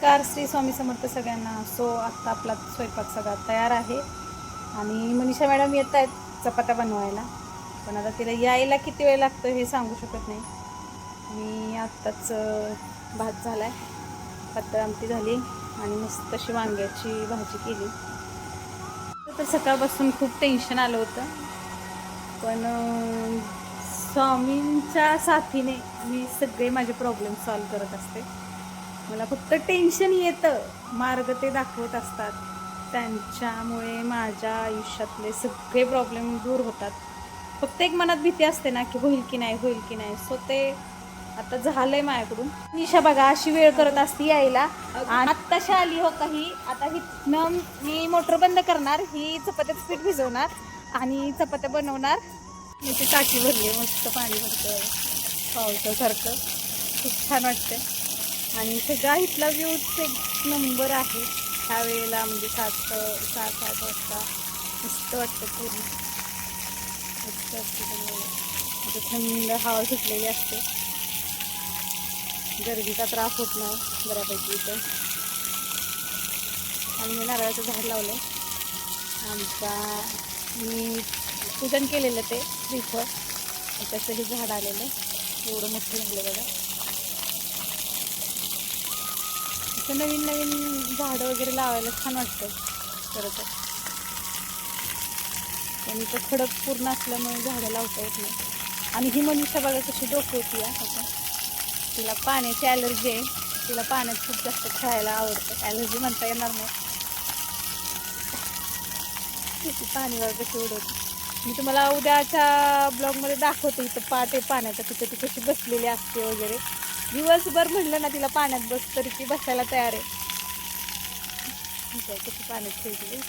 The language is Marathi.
नमस्कार, श्री स्वामी समर्थ सगळ्यांना. सो आत्ता आपला स्वयंपाक सगळा तयार आहे आणि मनीषा मॅडम येत आहेत चपात्या बनवायला. पण आता तिला यायला किती वेळ लागतो हे सांगू शकत नाही. मी आत्ताच भात झाला आहे, पातळ आमटी झाली आणि मस्त अशी वांग्याची भाजी केली. तर सकाळपासून खूप टेन्शन आलं होतं, पण स्वामींच्या साथीने मी सगळे माझे प्रॉब्लेम सॉल्व करत असते. मला फक्त टेन्शन येतं, मार्ग ते दाखवत असतात. त्यांच्यामुळे माझ्या आयुष्यातले सगळे प्रॉब्लेम दूर होतात. फक्त एक मनात भीती असते ना, की होईल की नाही, होईल की नाही. सो ते आता झालंय माझ्याकडून. निशा बघा अशी वेळ करत असते यायला. आत्ताशी आली हो काही. आता हिथनं मी मोटर बंद करणार, ही चपात्याचं पीठ भिजवणार आणि चपात्या बनवणार. मी ती टाकी भरली, मस्त पाणी भरतं पावसासारखं, खूप छान वाटते. आणि सगळा इथला व्ह्यूच एक नंबर आहे ह्या वेळेला, म्हणजे 7-8 वाजता मस्त वाटतं पूर्ण. मस्त असते आता थंड हवा सुटलेली असते, गर्दीचा त्रास होत नाही बऱ्यापैकी इथं. आणि मी नारळाचं झाड लावलं आमच्या, मी पूजन केलेलं ते श्रीफळ, त्याचं हे झाड आलेलं एवढं मोठं झालं बघा. असं नवीन नवीन झाडं वगैरे लावायला छान वाटतं खरं तर. आणि तर खडक पूर्ण असल्यामुळे झाडं लावता येत नाही. आणि ही मनीषा बघा कशी डोकं होती आता. तिला पाण्याची ॲलर्जी आहे, तिला पाण्यात खूप जास्त खेळायला आवडतं. ॲलर्जी म्हणता येणार नाही, ती पाणीवर कशी उडवते. मी तुम्हाला उद्याच्या ब्लॉगमध्ये दाखवते. इथं पाट आहे पाण्याचं, तिथं ती कशी बसलेली असते वगैरे. दिवसभर म्हणलं ना तिला पाण्यात बस, तरी ती बसायला तयार आहे. कशी पाण्यात खेळते.